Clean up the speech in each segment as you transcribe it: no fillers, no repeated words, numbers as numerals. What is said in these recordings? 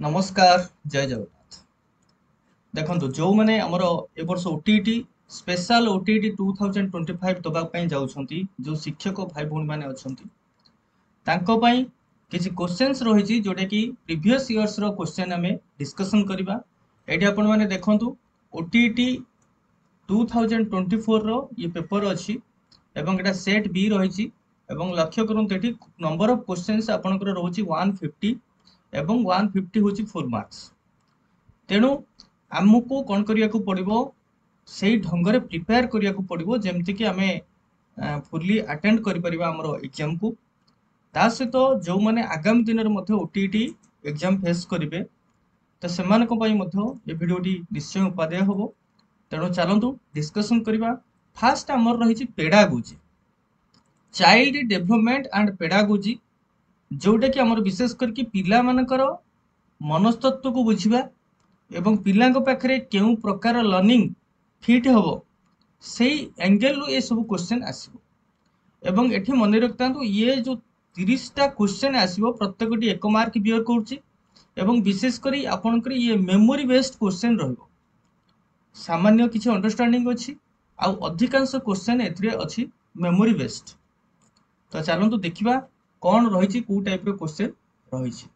नमस्कार जय जगन्नाथ। देखो जो मैंने आमर ए वर्ष ओटीटी स्पेशल ओटीटी 2025 दबा जाउछंती जो शिक्षक भाई भौणी मैंने अच्छी किसी क्वेश्चंस रही जोटा कि प्रीवियस इयर्स रो क्वेश्चन आम डिस्कसन करवा। ये आपण मैंने देखंतु ओटीटी 2024 रो ये पेपर अच्छी एवं एटा सेट बी रही लक्ष्य करूँ नंबर ऑफ क्वेश्चंस आपंकर रोचे 150 एवं 150 हूँ फुल मार्क्स। तेणु आमको कौन करने को पड़ो से ढंग से प्रिपेयर करने को पड़ो जमती कि आम फुली अटेंड कर एग्जाम को। ता सहित जो मैंने आगामी दिन में ओटीटी एग्जाम फेस करेंगे तो से भिडटी निश्चय उपादेय हम। तेणु चलतु डिस्कसन करवा। फास्ट आमर रही pedagogy child development and pedagogy जोटा कि आमर विशेष करके पिला मानकर मनस्तत्व को बुझा एवं पिलांक पाखरे केउ प्रकार लर्निंग फिट हम से एंगल रू ये सब क्वेश्चन आसो। एवं एठी मन रखता ये जो 30टा क्वेश्चन आसो प्रत्येकटी 1 मार्क बियर करुच्ची एवं विशेषकर आपंकर ये मेमोरी बेस्ड क्वेश्चन रहिबो। सामान्य किसी अंडरस्टैंडिंग अच्छी आउ अधिकांश क्वेश्चन एथिरे अच्छी मेमोरी बेस्ड। तो चलतु देखा कौन रही कौ टाइप क्वेश्चन रही।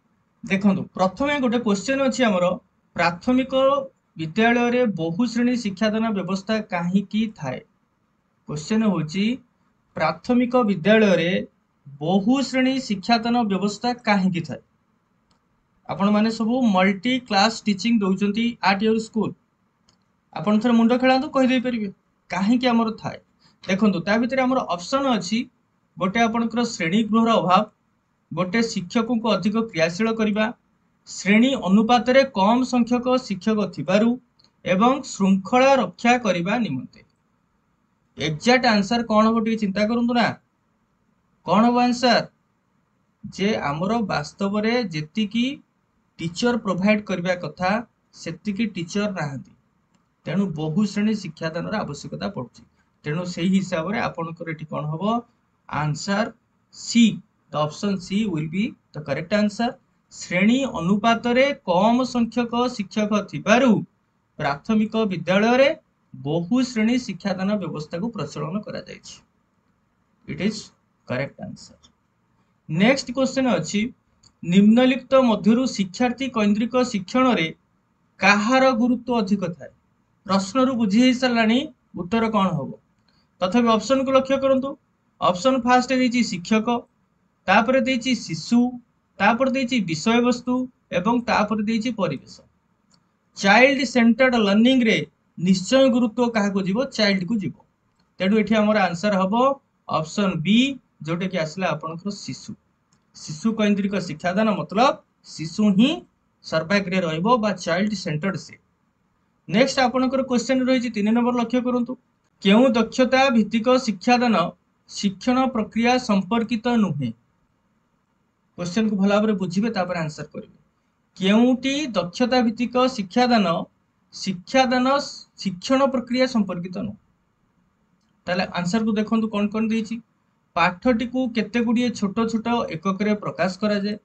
देखो प्रथम गोटे क्वेश्चन अच्छी आमर प्राथमिक विद्यालय रे बहुश्रेणी शिक्षादान व्यवस्था कहीं थाए। क्वेश्चन होची प्राथमिक विद्यालय रे बहुश्रेणी शिक्षादान व्यवस्था कहीं थाए। आपण माने सब मल्टी क्लास टीचिंग दौरान आट योर स्कूल आपण थोड़ा मुंड खेलातु कहीदे पारे कहीं आमर थाए। देखो ता भीतर आमर ऑप्शन अच्छी गोटे आपणकर श्रेणी गृहर अभाव, गोटे शिक्षकों को अधिक क्रियाशील करने, श्रेणी अनुपात रे कम संख्यक शिक्षक थिबारु एवं श्रृंखला रक्षा करने निमंते। एग्जैक्ट आंसर कौन हम टे चिंता करूँ ना कौन हम आंसर जे आमर वास्तव में जी टीचर प्रोवाइड करने कथा सेतिकी टीचर नाहांती। तेणु बहुश्रेणी शिक्षादान आवश्यकता पड़ुछि। तेणु से हिसाब से आपंकर ये कौन हम answer C the option C will be the correct answer. श्रेणी अनुपात रे कम संख्यक शिक्षक थिबारु प्राथमिक विद्यालय रे बहुश्रेणी शिक्षादान व्यवस्था को प्रचलन करा जायछि। It is correct answer. Next question अच्छी निम्नलिखित मध्यरु शिक्षार्थी केन्द्रिक शिक्षण रे काहार गुरुत्व अधिक थाए। प्रश्न रु बुझी साराणी उत्तर कौन हम तथापि ऑप्शन को लक्ष्य करंतु। ऑप्शन फास्ट देछि शिक्षक, तापर देछि शिशु, तापर देछि विषय वस्तु एवं तापर देछि परिवेश। चाइल्ड सेंटर्ड लर्निंग रे निश्चय गुरुत्व क्या को जीवो चाइल्ड को जीवो। तेणु ये आमर आंसर हम ऑप्शन बी जोटा कि आसला आपनकर शिशु। शिशु केन्द्रिक शिक्षादान मतलब शिशु ही सर्वाग्रे रहिबो बा चाइल्ड सेंटर्ड से। नेक्स्ट आपनकर क्वेश्चन रही 3 नंबर लक्ष्य करंतु। केउ दक्षता भित्तिक शिक्षादान शिक्षण प्रक्रिया संपर्कित नुहे। क्वेश्चन को भल भाव बुझे तापर आंसर करेंगे। केउटी दक्षता भित्तिक शिक्षादान शिक्षादान शिक्षण प्रक्रिया संपर्कित नुह। ताले आंसर को देखो कौन कौन देछि। पाठटी को केते गुड़िए छोट छोट एकक रे प्रकाश करा जाए।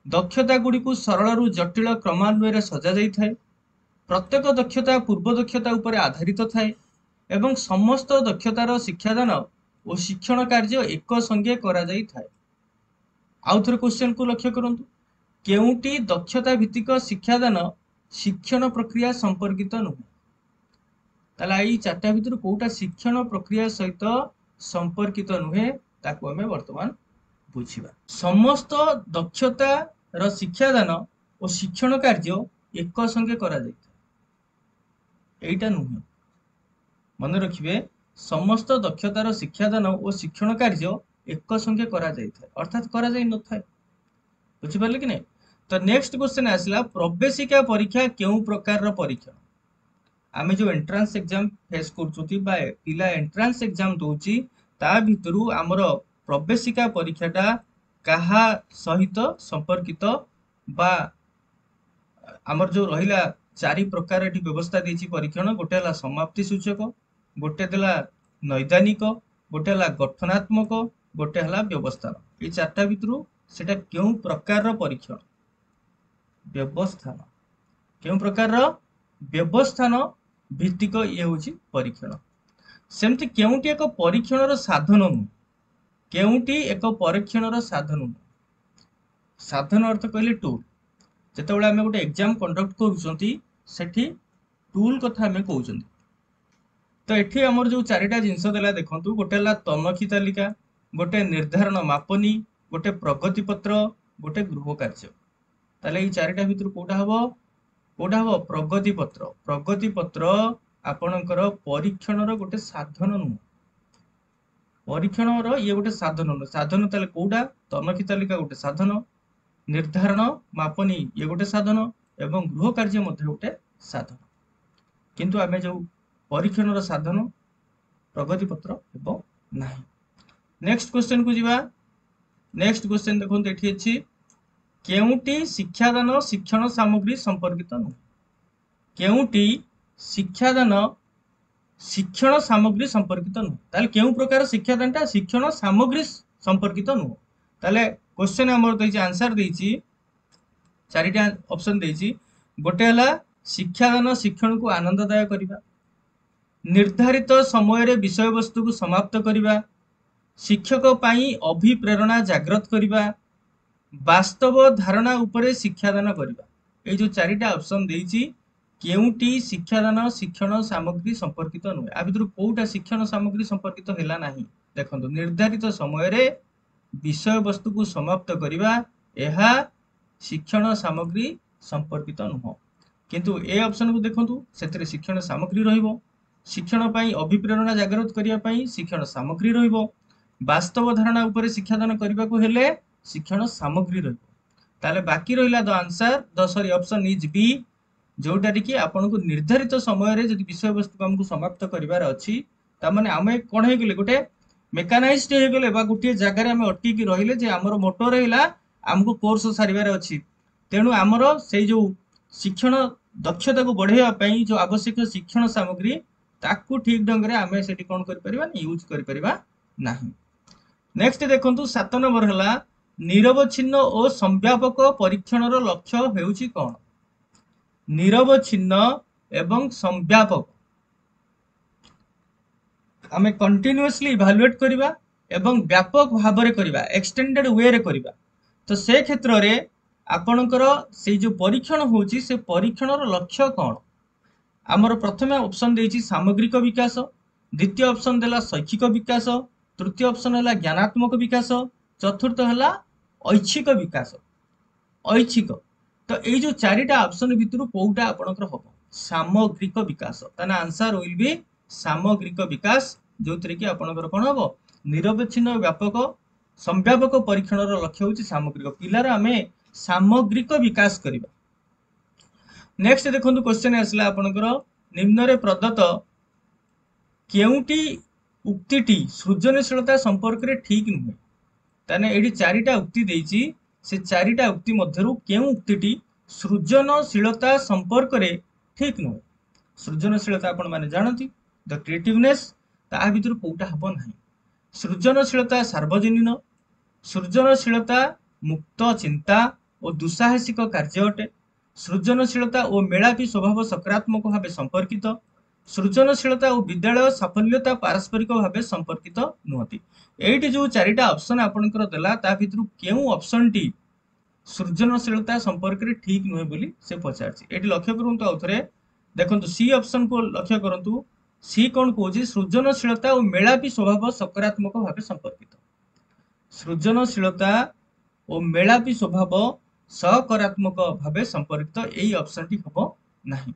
दक्षता गुड़ी को सरल रु जटिल क्रमान्वय सजा जाई थाए। प्रत्येक दक्षता पूर्व दक्षता उपर आधारित थाए एवं समस्त दक्षतार शिक्षादान और शिक्षण कार्य एक संगे करा जाई थाए। आउ थोड़े क्वेश्चन को लक्ष्य करंतु। केउटी दक्षता भित्तिक शिक्षादान शिक्षण प्रक्रिया संपर्कित नुहे। ताला एई चारटा भितर कोउटा शिक्षण प्रक्रिया सहित संपर्कित नुहे ताकू हमें वर्तमान बुझिबा। समस्त दक्षता र शिक्षादान और शिक्षण कार्य एक संगे करा जाई थाए। एइटा नुहे मन रखिबे समस्त दक्षतार शिक्षादान और शिक्षण कार्य एक संगे करा जाई थाए अर्थात करा जाई न थाए। बुझि पारले कि नहीं। तो नेक्स्ट क्वेश्चन आसला प्रवेशिका परीक्षा केउ प्रकार रो परीक्षा। आमे जो एंट्रांस एग्जाम फेस करछुती बा पिला एंट्रांस एग्जाम दोची ता भितरु हमर प्रवेशिका परीक्षाटा कहा सहित संपर्कित बा आमर जो रहिला 4 प्रकार एठी व्यवस्था देछि परीक्षण। गोटे हला समाप्ति सूचक, गोटे देला नैदानिक, गोटे हला गठनात्मक, गोटे हला व्यवस्था। ये 4टा भितरु सेटा केउ प्रकार रो परीक्षण। व्यवस्थान केउं प्रकार व्यवस्थान भित्तिक ये होची परीक्षण सेमती केउंटी एक परीक्षण साधन नु केउंटी एक परीक्षण साधन नु साधन अर्थ कहले टूल जेतेबेले आमे गोटे एग्जाम कंडक्ट करूछंती सेठी टूल कथा आमे कहउछंती तो एठी हमर जो चारिटा जिंस देला देखंतु गोटे ला तनखी तालिका गोटे निर्धारण मापनी गोटे प्रगति पत्र गोटे गृह कार्य ताले ई चारिटा भितर कोटा हबो प्रगति पत्र आपणकर परीक्षण रो गोटे साधन नु परीक्षण रो ये गोटे साधन नु साधन ताले कोटा तनखी तालिका गोटे साधन निर्धारण मापनी ये गोटे साधन एवं गृह कार्य मध्य गोटे साधन किंतु आमे जो परीक्षण रो साधन प्रगति पत्र एवं नाही। नेक्स्ट क्वेश्चन को जीवा नेक्स्ट क्वेश्चन देखो एठी अछि केउटी शिक्षादान शिक्षण सामग्री संपर्कित नु केउटी शिक्षादान शिक्षण सामग्री संपर्कित नु ताले केउ प्रकार शिक्षादानटा शिक्षण सामग्री संपर्कित नु ताले क्वेश्चन हमर देछि आंसर देछि चारिटा ऑप्शन देछि गोटे हला शिक्षादान शिक्षण को आनंददाय करिबा निर्धारित समय रे विषय वस्तु को समाप्त करिबा शिक्षक पाई अभिप्रेरणा जागृत करिबा वास्तव धारणा उपरे शिक्षादान करिबा ए जो चारिटा ऑप्शन देछि केउटी शिक्षादान शिक्षण सामग्री संपर्कित नुहे आ भितर कोउटा शिक्षण सामग्री संपर्कित हैला नाही देखंतु निर्धारित समय रे विषय वस्तु को समाप्त करिबा एहा शिक्षण सामग्री संपर्कित नुह किंतु ए ऑप्शन को देखंतु सेतरे शिक्षण सामग्री रहिबो शिक्षण पाई अभिप्रेरणा जागृत करिया पाई शिक्षण सामग्री रहिबो वास्तव धारणा उपरे शिक्षादान करबा को हेले शिक्षण सामग्री रहिबो ताले बाकी रहिला the answer the sorry option is B जोटा कि आपन को निर्धारित समय रे जदि विषय वस्तु को हमको समाप्त करिवार अछि ता माने आमे कोन हे गेले गोटे मेकानाइज्ड हे गेले बा गोटे जगह रे आमे अटकी की रहिले जे हमर मोटर रहिला हमको कोर्स सारिवार अछि तेनु हमर सेई जो शिक्षण दक्षता को बढ़ेया पई जो आवश्यक शिक्षण सामग्री ताकू ठीक ढंग रे आमे सेठी कोन करि परिबा यूज करि परिबा नाही। नेक्स्ट देखंतु 7 नंबर हला निरवच्छिन्न और संव्यापक परीक्षण रो लक्ष्य हेउची कोन निरवच्छिन्न एवं संव्यापक आमे कंटीन्यूअसली इवैल्यूएट करिबा एवं व्यापक भाव रे करिबा एक्सटेंडेड वे रे करिबा तो से क्षेत्र रे आपणकर से जो परीक्षण होची से परीक्षण रो लक्ष्य कोन आमर प्रथम ऑप्शन देछि सामग्रिक विकास द्वितीय ऑप्शन देला शैक्षिक विकास तृतीय ऑप्शन है ज्ञानात्मक विकास चतुर्थ है ऐच्छिक विकास ऐच्छिक तो ये जो चारिटा ऑप्शन भितर कोटा आपनकर हम सामग्रिक विकास ताना आंसर विल बी सामग्रिक विकास जो कि आपनकर कोन हम निरवच्छिन्न व्यापक संव्यापक परीक्षण लक्ष्य होची सामग्रिक पिलार आमे सामग्रिक विकास करिबा। नेक्स्ट देखंतु क्वेश्चन आसला आपनकर निम्न रे प्रदत्त केउटी उक्तिटी सृजनशीलता संपर्क रे ठीक नुहे ताने एडी चारिटा उक्ति देछि से चारिटा उक्ति मध्यरु केउ उक्तिटी सृजनशीलता संपर्क रे ठीक नुहे सृजनशीलता आपण माने जानती द क्रिएटिवनेस ता भितर कोउटा हबो नाही सृजनशीलता सार्वजनीन सृजनशीलता मुक्त चिंता और दुसाहसिक कार्य अटे सृजनशीलता और मेलापी स्वभाव सकारात्मक भाव संपर्कित सृजनशीलता और विद्यालय साफल्यता पारस्परिक भाव संपर्कित नुहति एठी जो चारिटा ऑप्शन आपनकर देला ता भितर केउ ऑप्शन टी सृजनशीलता संपर्क रे ठीक नुहे बोली से पचारछि एठी लक्ष्य करंतु आउथरे देखंतु सी ऑप्शन को लक्ष्य करंतु सी कोन कोजी सृजनशीलता और मेलापी स्वभाव सकारात्मक भाव संपर्कित सृजनशीलता और मेलापी स्वभाव सकारात्मक भाव संपर्कित एई ऑप्शन टी हबो नाही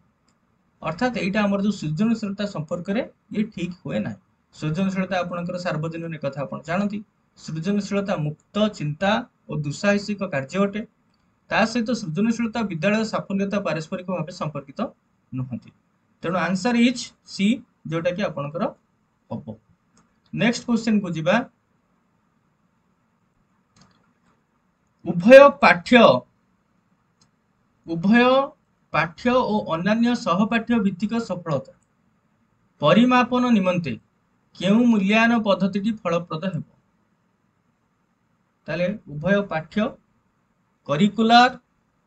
अर्थात एटा हमर जो सृजनशीलता संपर्क रे ये ठीक हुए ना सृजनशीलता आपनकर सार्वजनीन कथा आपण जानती सृजनशीलता मुक्त चिंता और दुसाहसिक कार्य अटे ता सहित सृजनशीलता विद्यालय साफल्यता पारस्परिक भाव संपर्कित नुहति तेणु आंसर इज सी जोटा कि आपनकर हबो। नेक्स्ट क्वेश्चन को जिबा उभय पाठ्य और अन्य सहपाठ्य भित्तिक सफलता परिमापन निमंते केउ मूल्यांकन पद्धति फलप्रद हेबो ताले उभय पाठ्य करिकुलर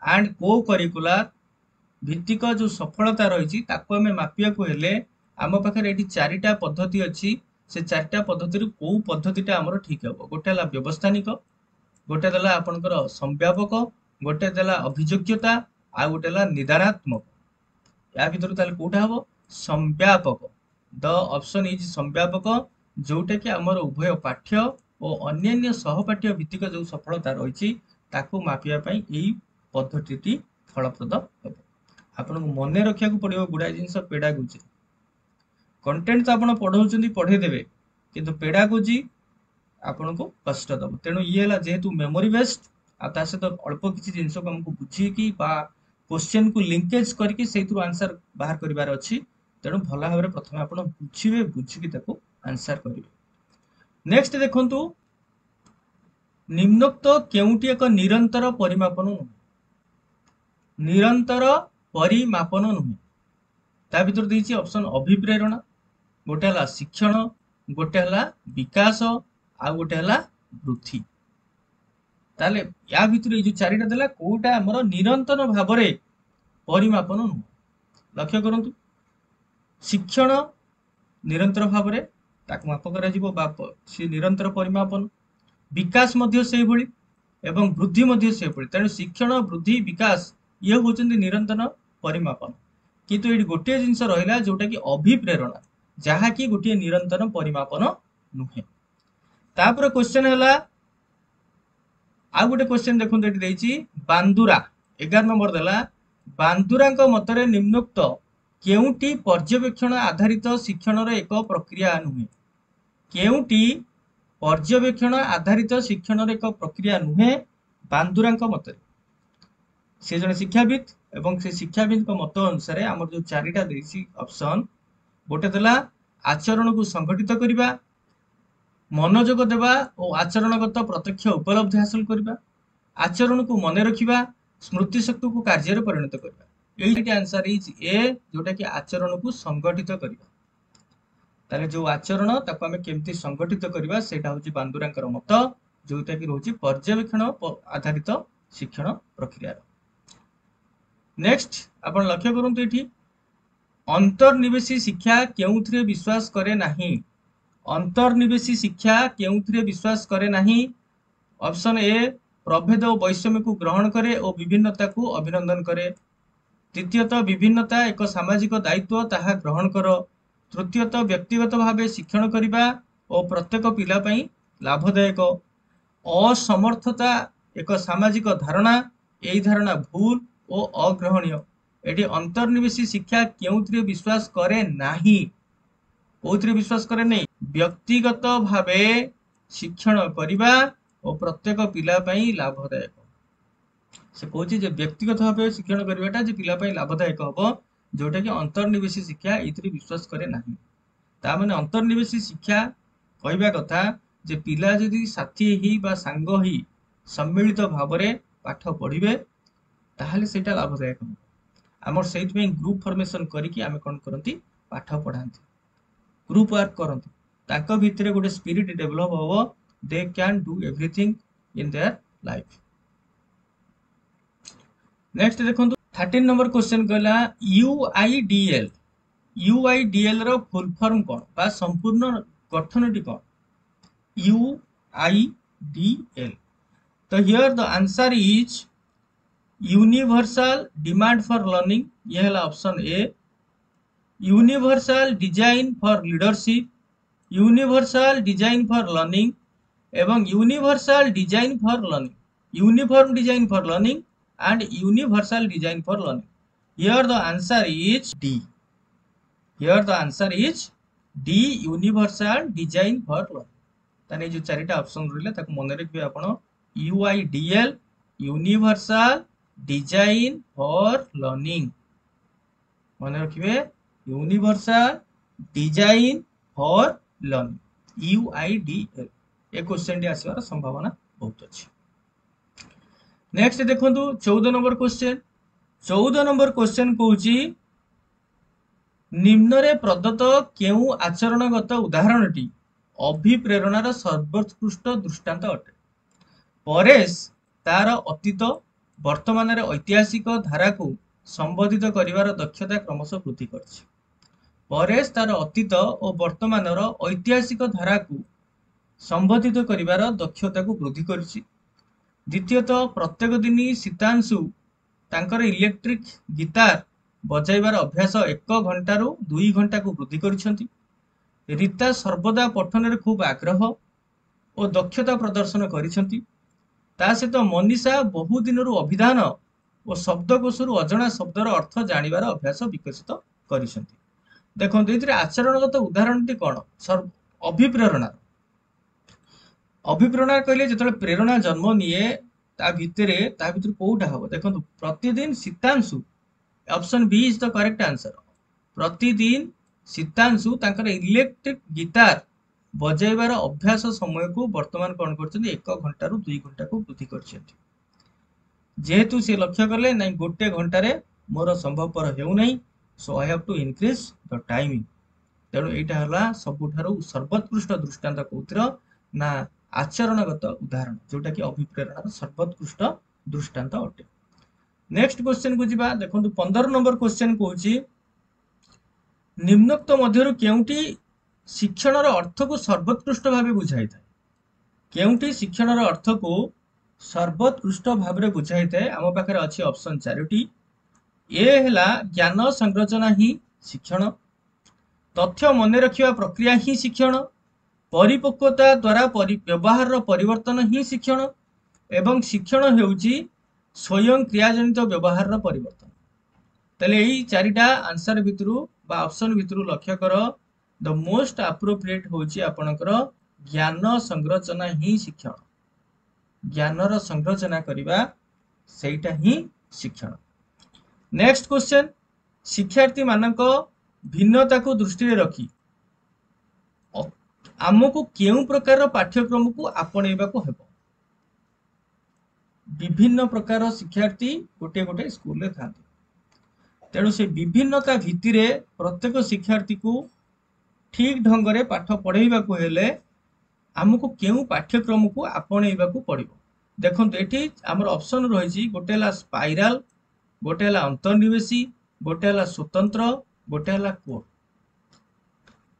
एंड को करिकुलर भित्तिक जो सफलता रही आम मापिया हेले आम पाखे ये चारिटा पद्धति अच्छी से चारिटा पद्धति कौ पद्धतिटा आमर ठीक हम गोटे है व्यवस्थानिक गोटे देला आपनकर संव्यापक गोटे देला अभियोग्यता आ गोटे है निदानात्मक या भीतर ताले कोटा हम संव्यापक द ऑप्शन इज संव्यापक जोटा कि आमर उभय पाठ्य और अन्य सहपाठ्य भित्तिक जो सफलता रही ताकू मापिया यही पद्धति फलप्रद हे आपन मन रखा पड़ो गुड़ाए जिन पेडागोजी कंटेंट तो आप पढ़ाऊँ पढ़ेदेवे किंतु पेडागोजी आपन को कष्ट दब तेणु ये जेहेतु मेमोरी बेस्ड आ सहित अल्प किसी जिनस को आमको बुझीकी क्वेश्चन को लिंकेज करके से आंसर बाहर करार अच्छी तेणु भल भाव में प्रथम आप बुझे बुझिकी आंसर करेंगे। नेक्स्ट देखंतु निम्नोक्त केउटी एक निरंतर परिमापन नुहे निरंतर परिमापन नुहे ता भीतर देछि ऑप्शन अभिप्रेरणा गोटे है शिक्षण गोटे है विकास आ गोटे है वृद्धि ताले या भीतर जो चारिटा देला कोटा हमर निरंतर भाव में परिमापन नुहे लक्ष्य करंतु शिक्षण निरंतर भाव में ताकू माप करा जिवो सी निरंतर परिमापन विकास मध्य से भली एवं वृद्धि मध्य से भली तेणु शिक्षण वृद्धि विकास ये होचंदी निरंतर परिमापन किंतु ये गोटे जिनस रहिला जोटा कि अभिप्रेरणा जहा कि गोटे निरंतर परिमापन नुहे तापर क्वेश्चन है आ गोटे क्वेश्चन देखो ये बांदुरा 11 नंबर देला बांदुरा मतरे निम्नोक्त केउटी पर्यवेक्षण आधारित शिक्षण एक प्रक्रिया नुहे केउटी पर्यवेक्षण आधारित शिक्षण एक प्रक्रिया नुहे बांदुरा मतरे से जन शिक्षाविद एवं से शिक्षाविद मत अनुसार आम जो चारिटा देसी ऑप्शन गोटे देला आचरण को संगठित करने मनोजोग देवा और आचरणगत प्रत्यक्ष उपलब्धि हासिल करने आचरण को मन रखा स्मृति शक्ति को कार्य परिणत करने यही आंसर इज ए जोटा कि आचरण को संगठित करवा ताले जो आचरण ताको आमे केमती संगठित करवा सेटा होची बांदुरांकर मत जोटा कि रोची पर्यवेक्षण आधारित शिक्षण प्रक्रिया। नेक्स्ट आपण लक्ष्य करंतु एठी अंतर्निवेशी शिक्षा केउथरे विश्वास करे नाही अंतर्निवेशी शिक्षा केउथरे विश्वास करे नाही ऑप्शन ए प्रभेद और वैषम्य को ग्रहण करे और विभिन्नता को अभिनंदन करे तृतीयतः विभिन्नता एक सामाजिक दायित्व ताहा ग्रहण कर तृतीयतः व्यक्तिगत भाव शिक्षण करने और प्रत्येक पिला पई लाभदायक असमर्थता एक सामाजिक धारणा यही धारणा भूल और अग्रहणीय एटी अंतर्निवेशी शिक्षा केउथरे विश्वास करे नाही कोथरे विश्वास करे नहीं व्यक्तिगत भावे शिक्षण करने और प्रत्येक पिला पई लाभदायक से कहूँ व्यक्तिगत भाव शिक्षण करवाटा जे पिला पई लाभदायक हम जोटा कि अंतर्निवेशी शिक्षा ये विश्वास करे नाही ता माने अंतर्निवेशी शिक्षा कहवा कथा जे पिला जदि साथी ही बा सांग ही सम्मिलित भाव में पाठ पढ़े ताहले सेटा लाभदायक हम आमर से ग्रुप फॉर्मेशन करिकी आमे कोन करंती पाठ पढ़ाती ग्रुप वर्क करंती ताको भितरे गोटे स्पिरिट डेवलप हो they can do everything in their life. Next देखो 13 नंबर क्वेश्चन कहला यूआईडीएल यूआईडीएल रो फुल फॉर्म कौन बा संपूर्ण गठनटी कौन यूआईडीएल तो here the answer is universal demand for learning ये है option a universal design for leadership universal design for learning एवं universal design for learning uniform design for learning and universal design for learning. Here the answer is D. Here the answer is D universal design for learning. ताने जो चारिटा option रहले ताको मन रखबे आपण UIDL universal design for learning मन रखबे universal design for learning UIDL ए क्वेश्चन डी आसीबार संभावना बहुत अछि। नेक्स्ट देखो 14 नंबर क्वेश्चन 14 नंबर क्वेश्चन कहूँ निम्न रे प्रदत्त केउ आचरणगत उदाहरणटी अभिप्रेरणार सर्वोत्कृष्ट दृष्टांत अटे परेश तार अतीत वर्तमान ऐतिहासिक धारा को संबोधित करिवार दक्षता क्रमशः वृद्धि करछि। परेश तार अतीत और वर्तमान ऐतिहासिक धारा को संबोधित करिवार दक्षता को वृद्धि करछि। द्वितीयतः प्रत्येक दिन सीतांशु तांकर इलेक्ट्रिक गिटार बजाइबार अभ्यास 1 घंटारू 2 घंटा को वृद्धि करिसेंती। रीता सर्वदा पठन रे खूब आग्रह और दक्षता प्रदर्शन करिसेंती। ता सहित मनीषा बहु दिनरू अभिधान और शब्दकोशरू अजଣା शब्दर अर्थ जानिबार अभ्यास विकसित करिसेंती। देखो एथिरे आचरणगत उदाहरणटी कोन अभिप्रेरणा। अभिप्रेरणा कहले जेतले प्रेरणा जन्म निये ता भितर कोउटा हबो देखो प्रतिदिन Sitanshu option B is the correct answer. प्रतिदिन सीतांशु तांकर इलेक्ट्रिक गिटार बजाइबार अभ्यास समय को वर्तमान कौन कर 1 घंटा रू 2 घंटा को वृद्धि कर जेहेतु से लक्ष्य कले ना गोटे घंटे मोर संभवपर हो so I have to increase the timing. तेणु यहाँ सबुठारु सर्वोत्कृष्ट दृष्टांत कौतिर ना आचरणगत उदाहरण जोटा कि अभिप्रेरणार सर्वोत्कृष्ट दृष्टांत अटे। नेक्स्ट क्वेश्चन को जीवा देखो 15 नंबर क्वेश्चन कहूँ निम्नोक्त मध्यरु केउंटी शिक्षणर अर्थ को सर्वोत्कृष्ट भाव बुझाई था। केउंटी शिक्षणर अर्थ को सर्वोत्कृष्ट भाव बुझाई थाए आम पाखे अच्छी ऑप्शन 4टी। ए है ज्ञान संरचना ही शिक्षण, तथ्य मन रखिया प्रक्रिया ही शिक्षण, परिपक्वता द्वारा व्यवहार परिवर्तन ही शिक्षण एवं शिक्षण हेउची स्वयं क्रियाजनित व्यवहार परिवर्तन। तले यही 4टा आंसर भितरु बा ऑप्शन भितरु लक्ष्य कर द मोस्ट एप्रोप्रिएट होची आपनकर ज्ञान संरचना ही शिक्षण। ज्ञानर संरचना करिबा सेटा ही शिक्षण। नेक्स्ट क्वेश्चन शिक्षार्थी मानक भिन्नता को दृष्टि रे रखी आमको केउ प्रकार पाठ्यक्रम को आपणेबा को हेबो। विभिन्न प्रकार शिक्षार्थी गोटे गोटे स्कूल रे थांती। तेणु से विभिन्नता भित्तिरे प्रत्येक शिक्षार्थी को ठीक ढंग से पाठ पढ़ेबा को हेले आमको केउ पाठ्यक्रम को आपणेबा को पड़िबो। देखंतु एठी हमर ऑप्शन रहिछि गोटे हला स्पाइराल, गोटे हला अंतर्निवेशी, गोटे हला स्वतंत्र, गोटे हला कोर।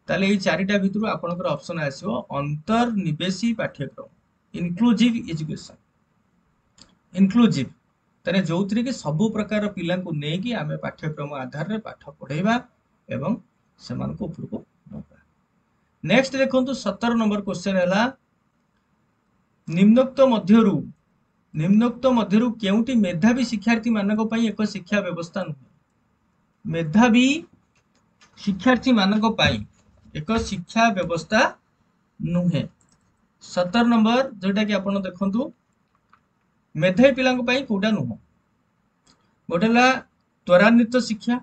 ताले ए 4टा भितरु आपनकर ऑप्शन आसीबो अंतर्निवेशी पाठ्यक्रम इनक्लूसिव एजुकेशन। इनक्लूसिव तारे जोथरे कि सबु प्रकार पिला को नै कि आमे पाठ्यक्रम आधार रे पाठ पढ़ेबा एवं समान को ऊपर को नबा। नेक्स्ट देखंतु 17 नंबर क्वेश्चन हैला निम्नोक्त मध्यरु केउटी मेधावी शिक्षार्थी मानक पई एक शिक्षा व्यवस्था नुहे। मेधावी शिक्षार्थी मानक पई एक शिक्षा व्यवस्था नुहे। 17 नंबर जोटा कि आपण देखंतु मेधावी पिला कोटा नुह। गोटे त्वरान्वित शिक्षा,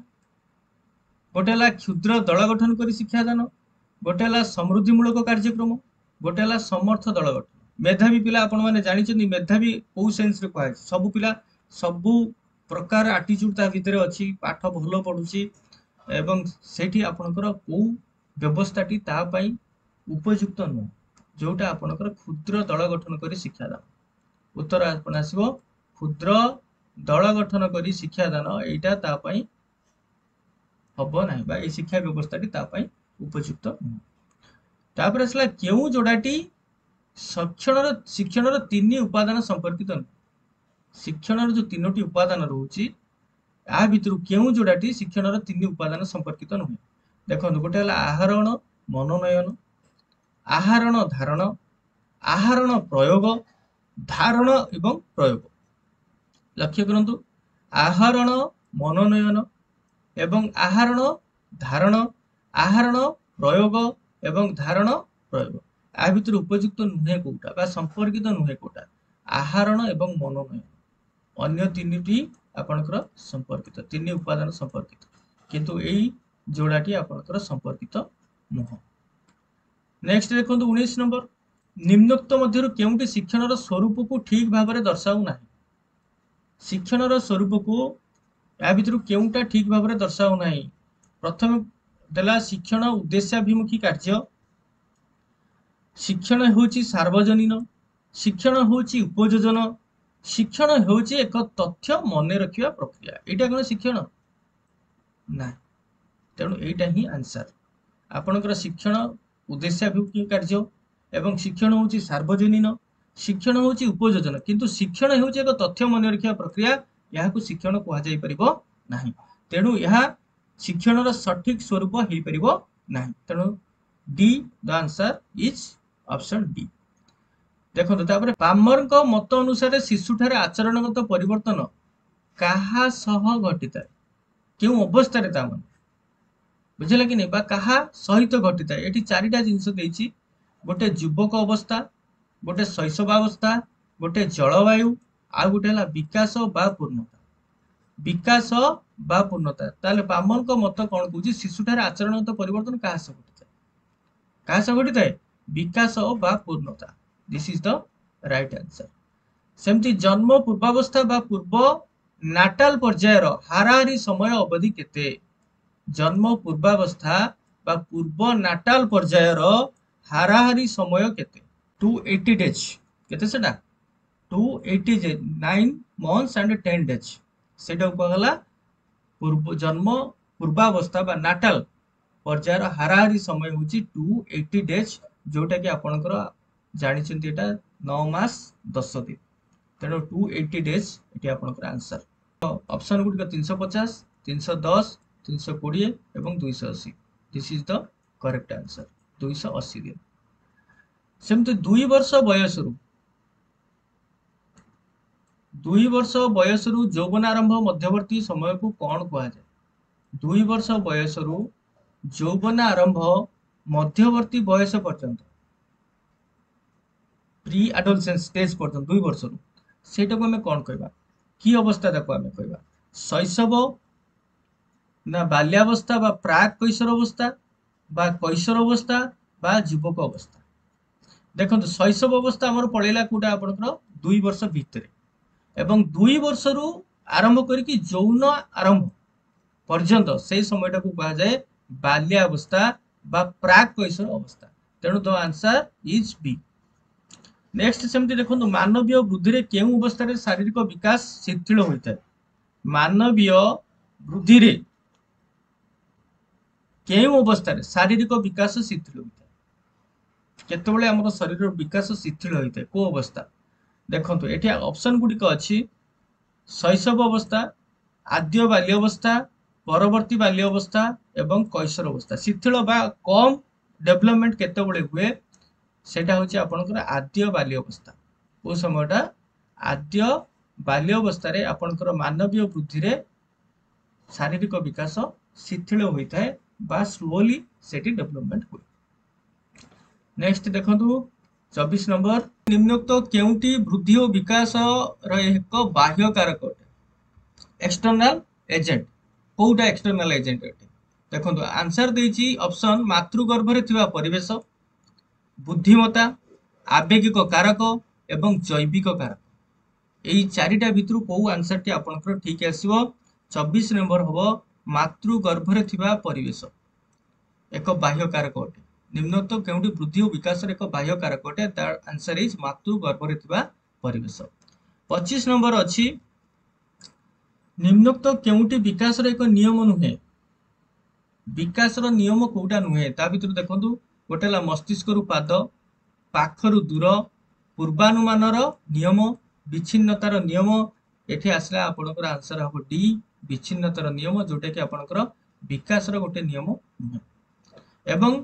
गोटे क्षुद्र दल गठन कर शिक्षादान, गोटे समृद्धिमूलक कार्यक्रम, गोटे समर्थ दल गठन। मेधावी पिला आपण माने जानिछन मेधावी को सेंस रे कहै सब पिला सब प्रकार एटीट्यूड ता भीतर अछि पाठ भलो पढुची एवं सेठी आपनकर को व्यवस्थाटी ता पई उपयुक्त नु जोटा आपनकर क्षुद्र दल गठन कर शिक्षादान। उत्तर आपण आसीबो क्षुद्र दल गठन करी शिक्षादान एटा ता पई हबो नाही बा ए शिक्षा व्यवस्थाटी ता पई उपयुक्त नु। तापर असला केउ जोडाटी शिक्षणर 3 उपादान संपर्कित नु। शिक्षणर जो 3टी उपादान रहउची आ भितरु केउ जोडाटी शिक्षणर 3 उपादान संपर्कित नु। देखो गोटे हला आहरण मनोनयन, आहरण धारण, आहरण प्रयोग, धारण एवं प्रयोग। लक्ष्य करंतु आहरण मनोनयन एवं आहरण धारण, आहरण प्रयोग एवं धारण प्रयोग आ भितर उपयुक्त नुहे कोटा बा संपर्कित नुहे कोटा आहरण एवं मनोनयन। अन्य 3टी आपनकर संपर्कित 3 उपादान संपर्कित किंतु एई जोड़ाटी आपनकर संपर्कित नुह। नेक्स्ट देखंतु 19 नंबर निम्नोक्त मध्यरु केउटी शिक्षणर स्वरूप को ठीक भाव में दर्शाऊ नाही। शिक्षणर स्वरूप को या भितर केउटा ठीक भाव में दर्शाऊ नाही। प्रथम देला शिक्षण उद्देश्याभिमुखी कार्य, शिक्षण होची सार्वजनीन, शिक्षण होची उपयोजन, शिक्षण हेउची एक तथ्य मन रखिया प्रक्रिया एटा कोन शिक्षण ना तेणु एटा ही आंसर आपनकर शिक्षण उद्देश्याभिमुखी कार्य एवं शिक्षण होची सार्वजनीन शिक्षण होची उपयोजन किंतु शिक्षण हेउची एक तथ्य मन रखिया प्रक्रिया याकू शिक्षण कुहा जाई परिबो नाही तेणु यहा शिक्षण रो सठिक स्वरूप हेई परिबो नाही तेणु D the answer is option D देखो तापर पामर को मत अनुसार शिशु ठारे आचरणगत परिवर्तन काहा सह घटिता केउ अवस्था रे ता मन बुझिला कि नै बा काहा सहित घटिता एठी चारिटा जिंस देछि गोटे युवक अवस्था गोटे शैशवावस्था गोटे जलवायु आ गोटे हला विकास बा पूर्णता विकास बा पूर्णता ताले पामर को मत कोन कहूछि शिशु ठारे आचरणगत परिवर्तन काहा सह घटिता विकास बा पूर्णता this is the right answer सेमती जन्म पूर्वावस्था बा पूर्व नाटाल पर्यायर हाराहारी समय अवधि केते जन्म पूर्वावस्था बा पूर्व नाटाल पर्यायर हाराहारी समय केते 280 डेज केते सेटा 280 डेज 9 मंथ्स एंड 10 डेज सेटा कहला पूर्व जन्म पूर्वावस्था बा नाटाल पर्यायर हाराहारी समय होची 280 डेज जोटा कि आपनकर जानि चिंती एटा 9 मास 10 दिन तेणु 280 डेज एटी आपनकर आंसर ऑप्शन गुड 350 310 320 एवं 280 this is the correct answer 280 दिन सेमते 2 वर्ष बयसरु यौवन आरंभ मध्यवर्ती समय को कौन कहा जाए 2 वर्ष बयसरु यौवन आरंभ मध्यवर्ती बयस पर्यंत प्री एडोलसेंस स्टेज पर्यंत 2 वर्ष रु सेटा को हमें कौन कहबा की अवस्था ताको हमें कहबा शैशव ना बाल्यावस्था बा प्राक कैशोर अवस्था बा कैशोर अवस्था बा युवक अवस्था देखंतु शैशव अवस्था हमर पळेला कुडा आपनकर 2 वर्ष भितरे एवं 2 वर्ष रु आरंभ करिकि यौन आरंभ पर्यंत से समयटा को कहा जाए बाल्यावस्था बा प्राक कैशोर अवस्था तेणु the answer is B next सेमती देखो मानवीय वृद्धि रे केउ अवस्था रे शारीरिक विकास शिथिल होता है मानवीय वृद्धि रे केउ अवस्था रे शारीरिक विकास शिथिल होता है केतेबेले हमर शरीर विकास शिथिल होता है को अवस्था देखंतु एठी ऑप्शन गुडी को अछि शैशव अवस्था आद्य बाल्य अवस्था परवर्ती बाल्य अवस्था एवं कैशोर अवस्था शिथिल बा कम डेवलपमेंट केतेबेले हुए सेटा होची आपनकर आद्य बाल्य अवस्था ओ समयटा आद्य बाल्य अवस्था रे आपनकर मानवीय वृद्धि रे शारीरिक विकास शिथिल होता है बा स्लोली सेटी डेवलपमेंट हुए नेक्स्ट देखंतु 24 नंबर निम्नोक्त केउटी वृद्धि और विकास रो एक बाह्य कारक एक्सटर्नल एजेंट कोउटा एक्सटर्नल एजेंट देखंतु आंसर देछि ऑप्शन मातृगर्भ रे थिबा परिवेश बुद्धिमत्ता आवेगिक कारक एवं जैविक कारक यही चारिटा भितर को आंसर टी आपनकर ठीक आसीबो 24 नंबर हबो मातृगर्भ रे थिबा परिवेश एक बाह्य कारक अटे निम्नोक्त केउटी वृद्धि और विकास रे एक बाह्य कारक अटे दैट आंसर इज मातृगर्भ रे थिबा परिवेश 25 नंबर अछि निम्नोक्त केउटी विकास रे एक नियम नुहे विकास रो नियम कोउटा नुहे ता भितर देखंतु गोटेला मस्तिष्क रु पाद पाखरु दूर पूर्वानुमान नियम विच्छिन्नतार नियम एठी आसला आपनकर आंसर हबो डी विच्छिन्नतार नियम जोटा कि आपनकर विकास रो गोटे नियम एवं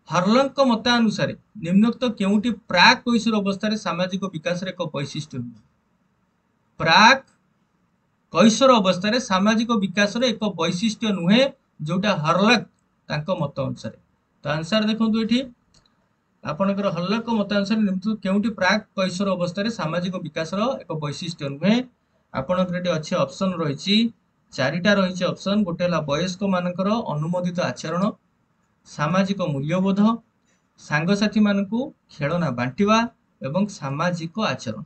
हर्लंक मतानुसार निम्नोक्त केउटी प्राक कैशोर अवस्था रे सामाजिक विकास रे एक वैशिष्ट्य प्राक कैशोर अवस्था रे सामाजिक विकास रे एक वैशिष्ट्य नुहे जोटा हर्लक तांको मत अनुसार तो आंसर देखंतु एठी आपनकर हल्लक मत अनुसार निम्नोक्त केउटी प्राक कैशोर अवस्था रे सामाजिक विकास रो एक वैशिष्ट्य नुहे आपनकर एठी अछि ऑप्शन रहिछि चारिटा रहिछि ऑप्शन गोटेला वयस्क मानकर अनुमोदित आचरण सामाजिक मूल्यबोध सांगसाथी मानकु खेलना बांटिवा एवं सामाजिक आचरण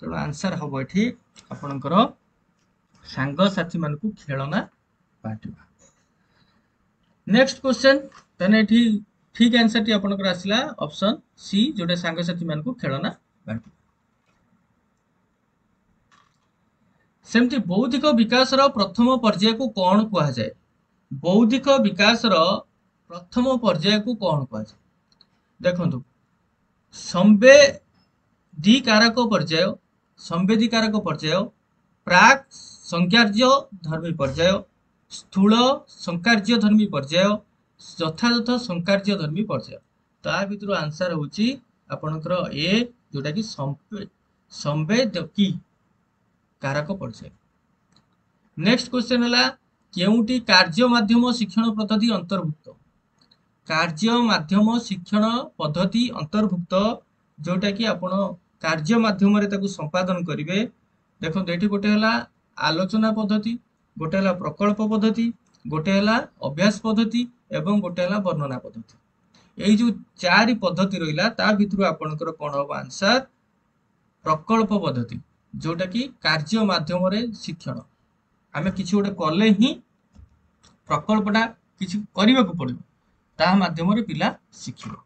तेणु आंसर हबो एठी आपनकर सांगसाथी मानकु खेलना बांटिवा नेक्स्ट क्वेश्चन तने एठी ठीक आंसर टी आपनकर आसला ऑप्शन सी जोटे सांगसाथी मानकु खेलना बांटिवा सेमती बौद्धिक विकास प्रथम पर्याय को कौन कह जाए? बौद्धिक विकास प्रथम पर्याय को कौन कह जाए? देखो संवेदीकारक पर्याय, संवेदीकारक पर्याय, प्राक संकार्य धर्मी पर्याय, स्थूल संकार्य धर्मी पर्याय, यथायथ संकार्य धर्मी पर्याय। ता भितर आंसर होची आपनकर ए जोटा कि संवेदकी कारक पर्याय। नेक्स्ट क्वेश्चन है केउटी कार्य माध्यम शिक्षण पद्धति अंतर्भुक्त? कार्य माध्यम शिक्षण पद्धति अंतर्भुक्त जोटा कि आपण कार्य माध्यम रे ताकू संपादन करिवे। देखो एठी गोटे हला आलोचना पद्धति, गोटे हला प्रकल्प पद्धति, गोटे हला अभ्यास पद्धति एवं गोटे हला वर्णना पद्धति। एई जो चारि पद्धति रहिला ता भितरु आपनकर कोन हो आंसर? प्रकल्प पद्धति जोटा कि कार्य माध्यम रे शिक्षण। आमे किछि गोटे कले ही प्रकल्पटा किछि करिबाकू पड़िबो, ता माध्यम रे पिला शिखिबो।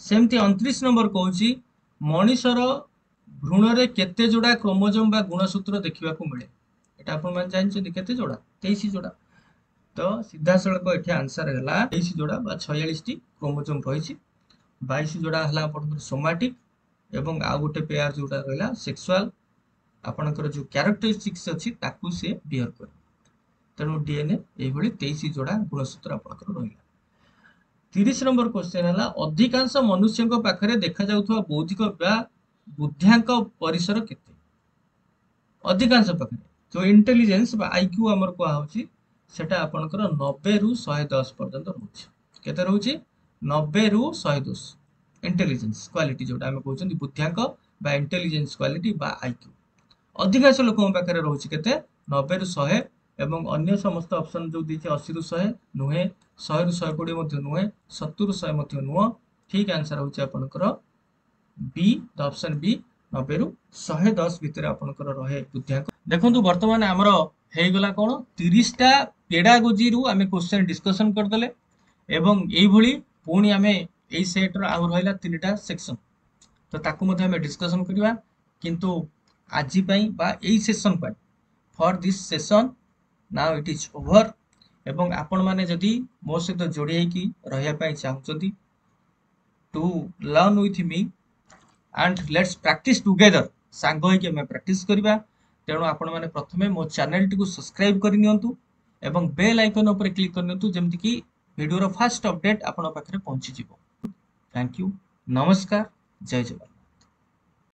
सेमती 29 नंबर कहूची मनीषर भ्रूण रे केते जोड़ा क्रोमोजोम बा गुणसूत्र देखिबाकू मिले? एटा आपण मान जानछथि केते जोड़ा? 23 जोड़ा। तो सीधा सड़क एठी आंसर हैला 23 जोड़ा बा 46 टी क्रोमोजोम रहिछि। 22 जोड़ा हला आपनकर सोमाटिक एवं आ गोटे पेयर जोड़ा रहला सेक्सुअल। आपनकर जो कैरेक्टरिस्टिक्स अछि ताकू से बियर करे। तेणु डीएनए एई भली 23 जोड़ा गुणसूत्र आपनकर रहिला। 30 नंबर क्वेश्चन है अधिकांश मनुष्य पाखे देखा जाउथवा बौद्धिक बा बुद्ध्यांक परिसर केते? अधिकांश पाखे जो इंटेलिजेंस बा आईक्यू हमर को होची सेटा आपनकर 90 रु 110 पर्यंत रहउची। केते रहउची? 90 रु 110 इंटेलिजेंस क्वालिटी जोटा हम कहउछन बुद्ध्यांक बा इंटेलिजेंस क्वालिटी बा आईक्यू। अधिकांश लोक पाखे रहउची केते? 90 रु 100 एवं अन्य समस्त ऑप्शन जो दीचे 80 रु 100 नुहे, 100 रु 120 मध्य नुहे, 70 रु 100 मध्य नुह। ठीक आंसर होची आपनकर बी, द ऑप्शन बी 90 रु 110 भितर आपनकर रहे बुद्ध्यांक। देखंतु वर्तमान हमरो हेइ गला कोन 30 टा पेडागोजी रु आमे क्वेश्चन डिस्कशन कर दले एवं एई भली पुनी आमे एई सेट रो आ रहइला 3 टा सेक्शन, तो ताकू मध्ये आमे डिस्कशन करिवा। किंतु आजि पई बा एई सेशन पई for this session now it is over. एवं आपण माने जदि मो सहित जोड़ी होइकी रहिया पई चाहुचंती to learn with me and let's practise together, सांग होइकी हम प्रैक्टिस करिवा। तेणु आपण माने प्रथमे मो चैनल टी को सब्सक्राइब करि नियंतु एवं बेल आइकन ऊपर क्लिक कर नियंतु जेमति कि वीडियो रो फर्स्ट अपडेट आपण पाखरे पहुंची जिवो। थैंक यू, नमस्कार, जय जवान।